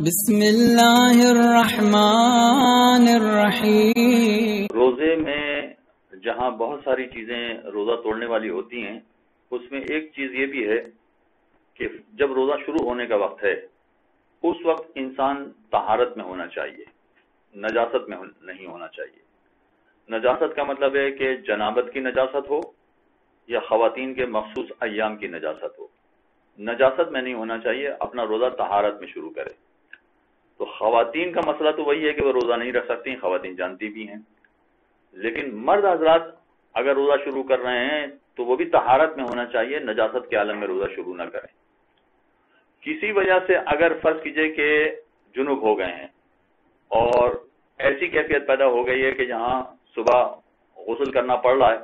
بسم اللہ الرحمن الرحیم۔ روزے میں جہاں بہت ساری چیزیں روزہ توڑنے والی ہوتی ہیں، اس میں ایک چیز یہ بھی ہے کہ جب روزہ شروع ہونے کا وقت ہے اس وقت انسان طہارت میں ہونا چاہیے، نجاست میں نہیں ہونا چاہیے۔ نجاست کا مطلب ہے کہ جنابت کی نجاست ہو یا خواتین کے مخصوص ایام کی نجاست ہو، نجاست میں نہیں ہونا چاہیے، اپنا روزہ طہارت میں شروع کرے۔ تو خواتین کا مسئلہ تو وہی ہے کہ وہ روزہ نہیں رکھ سکتی، خواتین جانتی بھی ہیں، لیکن مرد حضرات اگر روزہ شروع کر رہے ہیں تو وہ بھی طہارت میں ہونا چاہیے، نجاست کے عالم میں روزہ شروع نہ کریں۔ کسی وجہ سے اگر فرض کیجئے کہ جنوب ہو گئے ہیں اور ایسی کیفیت پیدا ہو گئی ہے کہ جہاں صبح غسل کرنا پڑ رہا ہے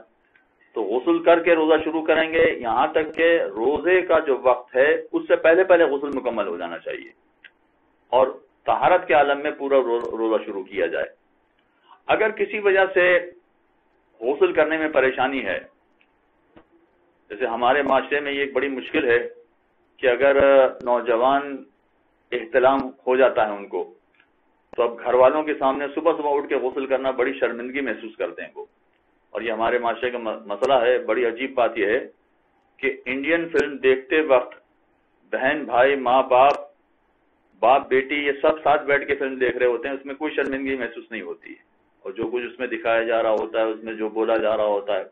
تو غسل کر کے روزہ شروع کریں گے، یہاں تک کہ روزے کا جو وقت ہے اس سے پہلے غسل مکمل ہو جانا چاہیے اور طہارت کے عالم میں پورا روزہ شروع کیا جائے۔ اگر کسی وجہ سے غسل کرنے میں پریشانی ہے، جیسے ہمارے معاشرے میں یہ ایک بڑی مشکل ہے کہ اگر نوجوان احتلام ہو جاتا ہے ان کو، تو اب گھر والوں کے سامنے صبح اٹھ کے غسل کرنا بڑی شرمندگی محسوس کرتے ہیں وہ، اور یہ ہمارے معاشرے کا مسئلہ ہے۔ بڑی عجیب بات یہ ہے کہ انڈین فلم دیکھتے وقت بہن بھائی ماں باپ بیٹی یہ سب ساتھ بیٹھ کے فلم دیکھ رہے ہوتے ہیں، اس میں کوئی شرمندگی محسوس نہیں ہوتی ہے، اور جو کچھ اس میں دکھایا جا رہا ہوتا ہے، اس میں جو بولا جا رہا ہوتا ہے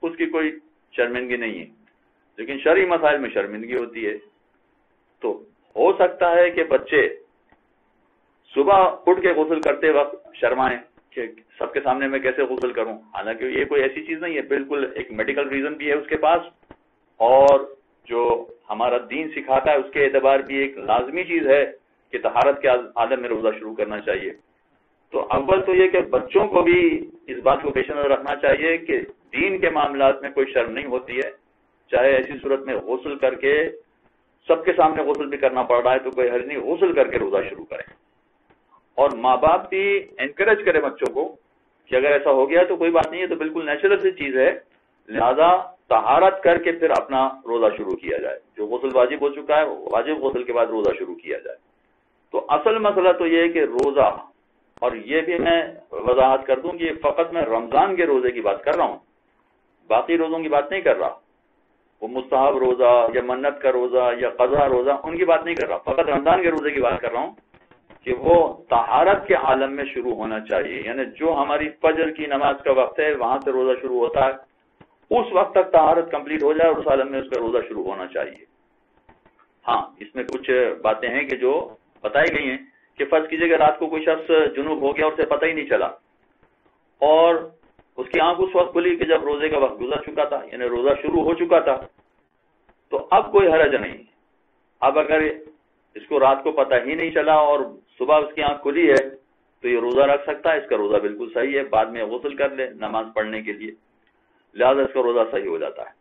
اس کی کوئی شرمندگی نہیں ہے، لیکن شرعی مسائل میں شرمندگی ہوتی ہے۔ تو ہو سکتا ہے کہ بچے صبح اٹھ کے غسل کرتے وقت شرمائیں کہ سب کے سامنے میں کیسے غسل کروں، حالانکہ یہ کوئی ایسی چیز نہیں ہے، بالکل ایک میڈیکل ریزن بھی ہے اس کے پاس، اور جو ہمارا دین سکھاتا ہے اس کے اعتبار بھی ایک لازمی چیز ہے کہ طہارت کے عالم میں روزہ شروع کرنا چاہیے۔ تو اول تو یہ کہ بچوں کو بھی اس بات کو پیش نظر رکھنا چاہیے کہ دین کے معاملات میں کوئی شرم نہیں ہوتی ہے، چاہے ایسی صورت میں غسل کر کے سب کے سامنے غسل بھی کرنا پڑ رہا ہے تو کوئی حرج نہیں، غسل کر کے روزہ شروع کریں، اور ماں باپ بھی انکریج کرے بچوں کو کہ اگر ایسا ہو گیا تو کوئی بات نہیں ہے، تو بالکل نیچرل سی چیز ہے، لہذا طہارت کر کے پھر اپنا روزہ شروع کیا جائے، جو غسل واجب ہو چکا ہے واجب غسل کے بعد روزہ شروع کیا جائے۔ تو اصل مسئلہ تو یہ ہے کہ روزہ، اور یہ بھی میں وضاحت کر دوں کہ فقط میں رمضان کے روزے کی بات کر رہا ہوں، باقی روزوں کی بات نہیں کر رہا، وہ مستحب روزہ یا منت کا روزہ یا قضا روزہ ان کی بات نہیں کر رہا، فقط رمضان کے روزے کی بات کر رہا ہوں کہ وہ طہارت کے عالم میں شروع ہونا چاہیے، یعنی جو ہماری فجر کی نماز کا وقت ہے وہاں سے روزہ شروع ہوتا ہے، اس وقت تک طہارت کمپلیٹ ہو جائے اور اس عالم میں اس کا روزہ شروع ہونا چاہیے۔ ہاں، اس میں کچھ باتیں ہیں کہ جو بتائی گئی ہیں کہ فرض کیجئے کہ رات کو کوئی شخص جنوب ہو گیا اور اسے پتہ ہی نہیں چلا، اور اس کی آنکھ اس وقت کھلی کہ جب روزے کا وقت گزر چکا تھا، یعنی روزہ شروع ہو چکا تھا، تو اب کوئی حرج نہیں۔ اب اگر اس کو رات کو پتہ ہی نہیں چلا اور صبح اس کی آنکھ کھلی ہے تو یہ روزہ رکھ سکتا ہے، اس کا روزہ بالکل صحیح ہے، بعد میں غسل کر لے نماز پڑھنے کے لیے، لہذا اس کا روزہ صحیح ہو جاتا ہے۔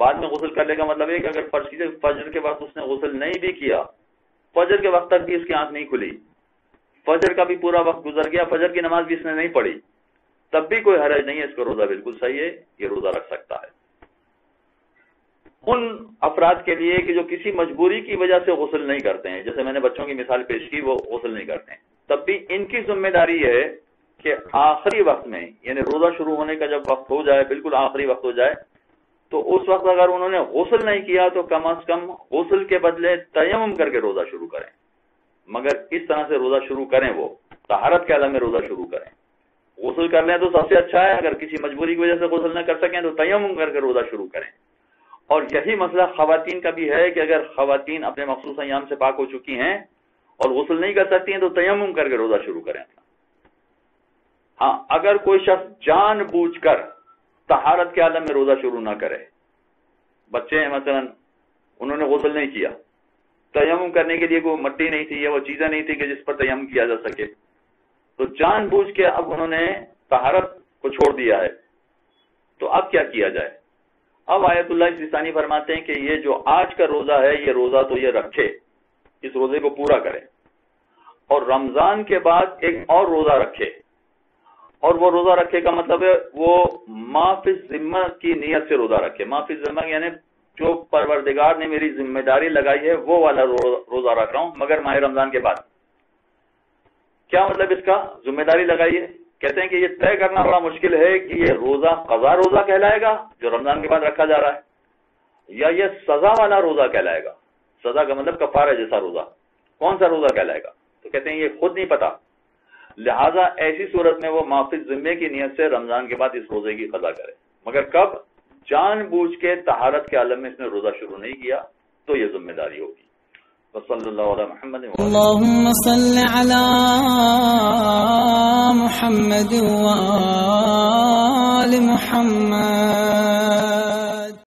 بعد میں غسل کرنے کا مطلب ہے کہ اگر فرض کیجئے فجر کے وقت اس نے غسل نہیں بھی کیا، فجر کے وقت تک بھی اس کی آنکھ نہیں کھلی، فجر کا بھی پورا وقت گزر گیا، فجر کی نماز بھی اس نے نہیں پڑھی، تب بھی کوئی حرج نہیں ہے، اس کا روزہ بالکل صحیح ہے، یہ روزہ رکھ سکتا ہے۔ ان افراد کے لیے کہ جو کسی مجبوری کی وجہ سے غسل نہیں کرتے ہیں، جیسے میں نے بچوں کی مثال پیش کی، وہ غسل نہیں کرتے ہیں، تب بھی ان کی ذمہ داری ہے کہ آخری وقت میں، یعنی روزہ شروع ہونے کا جب وقت ہو جائے، بالکل آخری وقت ہو جائے، تو اس وقت اگر انہوں نے غسل نہیں کیا تو کم از کم غسل کے بدلے تیمم کر کے روزہ شروع کریں، مگر اس طرح سے روزہ شروع کریں، وہ طہارت کے عالم میں روزہ شروع کریں۔ غسل کر لیں تو سب سے اچھا ہے، اگر کسی مجبوری کی وجہ سے غسل نہ کر سکیں تو تیمم کر کے روزہ شروع کریں۔ اور یہی مسئلہ خواتین کا بھی ہے کہ اگر خواتین اپنے مخصوص ایام سے پاک ہو چکی ہیں اور غسل نہیں کر سکتی ہیں تو تیمم کر کے روزہ شروع کریں۔ ہاں، اگر کوئی شخص جان بوجھ کر طہارت کے عالم میں روزہ شروع نہ کرے، بچے ہیں مثلا انہوں نے غسل نہیں کیا، تیمم کرنے کے لیے کوئی مٹی نہیں تھی یا وہ چیزیں نہیں تھی کہ جس پر تیمم کیا جا سکے، تو جان بوجھ کے اب انہوں نے طہارت کو چھوڑ دیا ہے، تو اب کیا کیا جائے؟ اب آیت اللہ سیستانی فرماتے ہیں کہ یہ جو آج کا روزہ ہے، یہ روزہ تو یہ رکھے، اس روزے کو پورا کرے، اور رمضان کے بعد ایک اور روزہ رکھے، اور وہ روزہ رکھے کا مطلب ہے وہ ما فی الذمہ کی نیت سے روزہ رکھے۔ ما فی الذمہ یعنی جو پروردگار نے میری ذمہ داری لگائی ہے وہ والا روزہ رکھ رہا ہوں، مگر ماہ رمضان کے بعد، کیا مطلب اس کا؟ ذمہ داری لگائیے. کہتے ہیں کہ یہ طے کرنا بڑا مشکل ہے کہ یہ روزہ قضا روزہ کہلائے گا جو رمضان کے بعد رکھا جا رہا ہے، یا یہ سزا والا روزہ کہلائے گا. سزا کا مطلب کفارہ جیسا روزہ، کون سا روزہ کہلائے گا؟ تو کہتے ہیں یہ خود نہیں پتا، لہذا ایسی صورت میں وہ معافی ذمے کی نیت سے رمضان کے بعد اس روزے کی قضا کرے. مگر کب؟ جان بوجھ کے طہارت کے عالم میں اس نے روزہ شروع نہیں کیا تو یہ ذمہ داری ہوگی. وصلی اللہ علی محمد. اللهم صل على محمد وآل محمد.